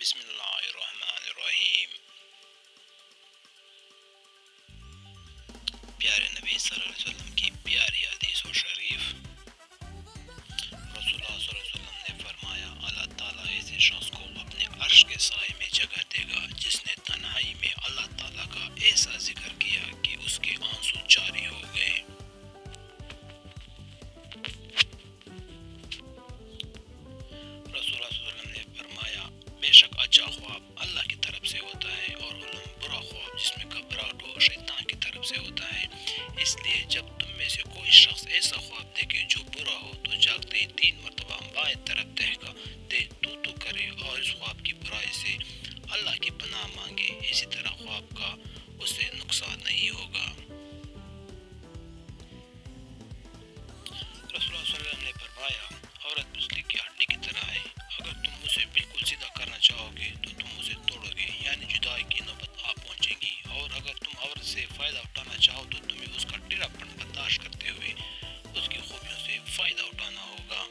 بسم اللہ الرحمن الرحیم۔ پیارے نبی صلی اللہ علیہ وسلم کی پیاری حدیث و شریف۔ رسول اللہ صلی اللہ علیہ وسلم نے فرمایا، اللہ تعالیٰ ایسے شخص کو اپنے عرش کے سائے میں جگہ دے گا جس نے تنہائی میں اللہ تعالیٰ کا ایسا ذکر کیا کہ اس کے آنسو جاری ہو گئے۔ رسول اللہ صلی اللہ علیہ وسلم نے فرمایا، بے شک اچھا خواب اللہ کی طرف سے ہوتا ہے اور حلم برا خواب جس میں گھبراہٹ ہو شیطان کی طرف سے ہوتا ہے۔ اس لیے جب تم میں سے کوئی شخص ایسا خواب دیکھے جو برا ہو تو جاگتے ہی 3 مرتبہ بائیں طرف دہکا دے تو کرے اور اس خواب کی برائی سے اللہ کی پناہ مانگے، اسی طرح خواب کا اس سے نقصان نہیں ہوگا۔ رسول اللہ صلی اللہ علیہ وسلم نے فرمایا، عورت بجلی کی ہڈی کی طرح ہے، اگر تم اسے بالکل سیدھا کرنا چاہو گے تو تم اسے توڑو گے، یعنی جدائی کی نوبت آ پہنچے گی، اور اگر تم عورت سے فائدہ اٹھانا چاہو تو تمہیں اس کا ٹیڑھا پن برداشت کرتے ہوئے اس کی خوبیوں سے فائدہ اٹھانا ہوگا۔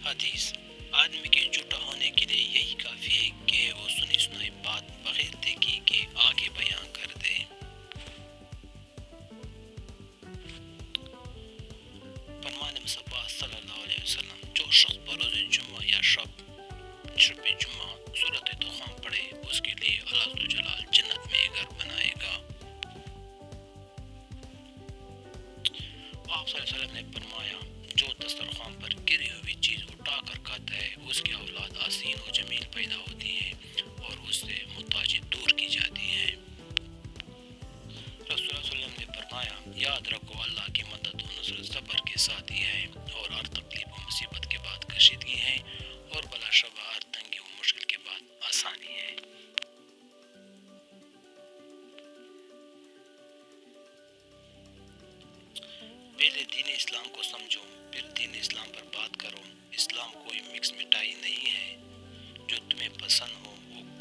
حدیث: آدمی کے جھوٹا ہونے کے لیے یہی کافی ہے کہ وہ سنی سنائی بات بغیر دیکھی کے آگے بیان کر دے۔ فرمان مصطفیٰ صلی اللہ علیہ وسلم، جو شخص بروز جمعہ یا شب جمعہ سورۃ دخان پڑھے اس کے لیے اللہ ذوالجلال جنت میں ایک گھر بنائے گا۔ آپ صلی اللہ علیہ وسلم نے فرمایا، جو دسترخوان پر گری ہوئی چیز اٹھا کر کھاتا ہے اس کی اولاد حسین و جمیل پیدا ہوتی ہے اور اس سے محتاجی دور کی جاتی ہے۔ رسول اللہ صلی اللہ علیہ وسلم نے فرمایا، یاد رکھو اللہ کی مدد و نصرت صبر کے ساتھ ہی ہے، اور ہر تکلیف و مصیبت کے بعد کشیدگی ہے، اور بلا شبہ ہر تنگی و مشکل کے بعد آسانی ہے۔ پہلے دین اسلام کو سمجھو، پھر دین اسلام پر بات کرو۔ اسلام کوئی مکس مٹائی نہیں ہے، جو تمہیں پسند ہو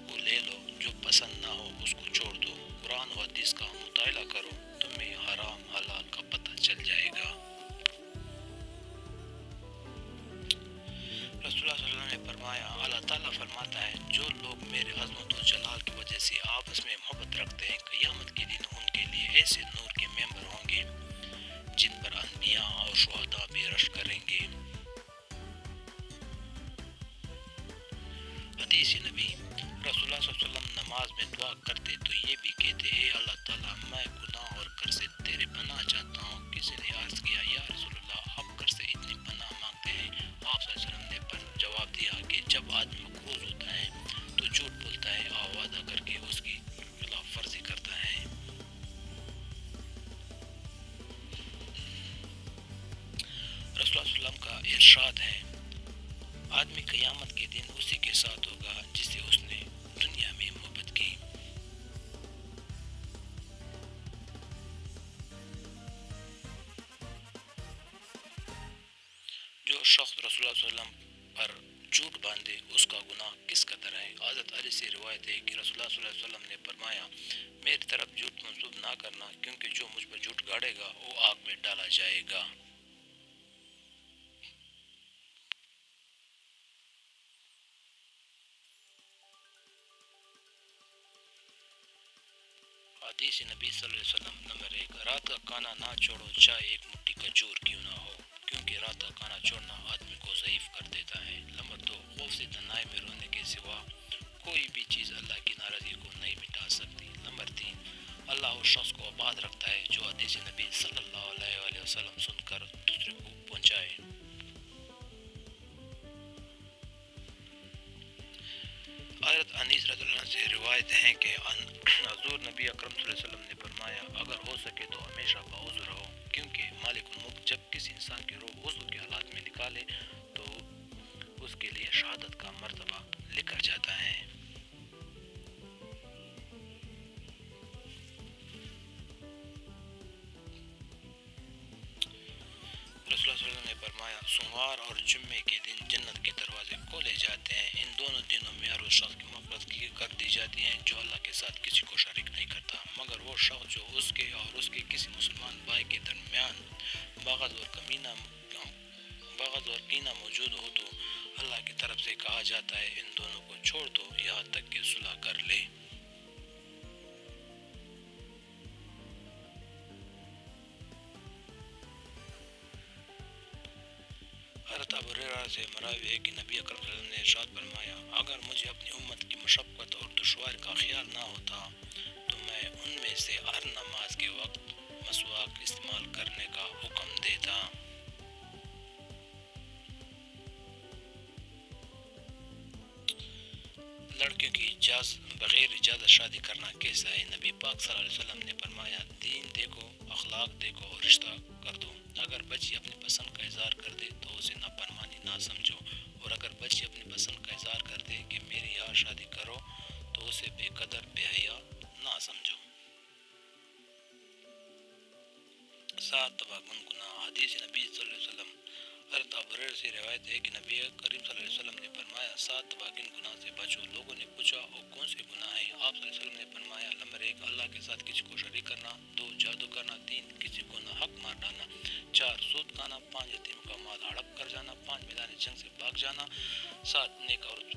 وہ لے لو، جو پسند نہ ہو اس کو چھوڑ دو۔ قرآن و حدیث کا مطالعہ کرو، تمہیں حرام حلال کا پتہ چل جائے گا۔ رسول اللہ صلی اللہ علیہ وسلم نے فرمایا، اللہ تعالیٰ فرماتا ہے، جو لوگ میرے عظمت و جلال کی وجہ سے آپس میں محبت رکھتے ہیں، قیامت کے دن ان کے لیے ایسے نور کے ممبر ہوں گے جن پر انبیاء اور شہداء بھی رشک کریں گے۔ حدیث نبی: رسول اللہ صلی اللہ علیہ وسلم نماز میں دعا کرتے تو یہ بھی کہتے، اے اللہ تعالیٰ، میں گناہ اور کر سے تیرے پناہ چاہتا ہوں۔ کسی نے عرض کیا، یا رسول اللہ، آپ کر سے اتنی پناہ مانگتے ہیں؟ آپ صلی اللہ علیہ وسلم نے جواب دیا کہ جب آدمی مقروض ہوتا ہے تو جھوٹ بولتا ہے اور وعدہ کر کے اس کی خلاف ورزی کرتا ہے۔ رسول اللہ صلی اللہ علیہ وسلم کا ارشاد ہے، آدمی قیامت کے دن اسی کے ساتھ ہوگا جس سے اس نے دنیا میں محبت کی۔ جو شخص رسول اللہ صلی اللہ علیہ وسلم پر جھوٹ باندھے اس کا گناہ کس قدر ہے۔ حضرت علی سے روایت ہے کہ رسول اللہ صلی اللہ علیہ وسلم نے فرمایا، میری طرف جھوٹ منسوب نہ کرنا، کیونکہ جو مجھ پر جھوٹ گاڑے گا وہ آگ میں ڈالا جائے گا۔ حدیث نبی صلی اللہ علیہ وسلم نمبر 1، رات کا کھانا نہ چھوڑو چاہے ایک مٹھی کھجور کیوں نہ ہو، کیونکہ رات کا کھانا چھوڑنا آدمی کو ضعیف کر دیتا ہے۔ نمبر 2، خوف سے تنہائی میں رونے کے سوا کوئی بھی چیز اللہ کی ناراضگی کو نہیں مٹا سکتی۔ نمبر 3، اللہ اس شخص کو آباد رکھتا ہے جو حدیث نبی صلی اللہ علیہ وسلم سن کر دوسرے کو پہنچائے۔ حضرت انیس رضی اللہ عنہ سے روایت ہے کہ حضور نبی اکرم صلی اللہ علیہ وسلم نے فرمایا، اگر ہو سکے تو ہمیشہ باوضو رہو، کیونکہ مالک الملک جب کسی انسان کی روح وضو کے حالات میں نکالے تو اس کے لیے شہادت کا مرتبہ لکھا جاتا ہے۔ رسول اللہ صلی اللہ علیہ وسلم نے فرمایا، سوموار اور جمعے کے دن جنت کے دروازے کھولے جاتے ہیں، ان دونوں دنوں میں ہر اس شخص کی مغفرت کر دی جاتی ہے جو اللہ کے ساتھ کسی کو شریک نہیں کرتا، مگر وہ شخص جو اس کے اور اس کے کسی مسلمان بھائی کے درمیان بغض اور کمینہ سکینہ موجود ہو تو اللہ کی طرف سے کہا جاتا ہے ان دونوں کو چھوڑ دو یہاں تک کہ صلح کر لے۔ حضرت ابو ہریرہ سے مروی ہے کہ نبی اکرم صلی اللہ علیہ وسلم نے ارشاد فرمایا اگر مجھے اپنی امت کی مشقت اور دشواری کا خیال نہ ہوتا تو میں ان میں سے ہر نماز کے وقت مسواک استعمال کرنے کا حکم دیتا۔ لڑکیوں کی بغیر اجازت شادی کرنا کیسا ہے؟ نبی پاک صلی اللہ علیہ وسلم نے فرمایا دین دیکھو، اخلاق دیکھو اور رشتہ کر دو۔ اگر بچی اپنی پسند کا اظہار کر دے تو اسے نافرمانی نہ سمجھو، اور اگر بچی اپنی پسند کا اظہار کر دے کہ میری یہاں شادی کرو تو اسے بے قدر بے حیا نہ سمجھو۔ 7 تباہکن گناہ۔ حدیث نبی صلی اللہ علیہ وسلم، حضرت ابو ہریرہ سے روایت ہے کہ نبی کریم صلی اللہ علیہ وسلم نے فرمایا 7 تباہکن گناہ سے بچو۔ لوگوں نے پوچھا اور کون سے گناہ ہیں؟ آپ صلی اللہ علیہ وسلم نے فرمایا نمبر 1 اللہ کے ساتھ کسی کو شریک کرنا، 2 جادو کرنا، 3 کسی کو ناحق مار ڈالنا، 4 سود کھانا، 5 یتیم کا مال ہڑپ کر جانا، 5 میدان جنگ سے بھاگ جانا، 7 نیک عورتوں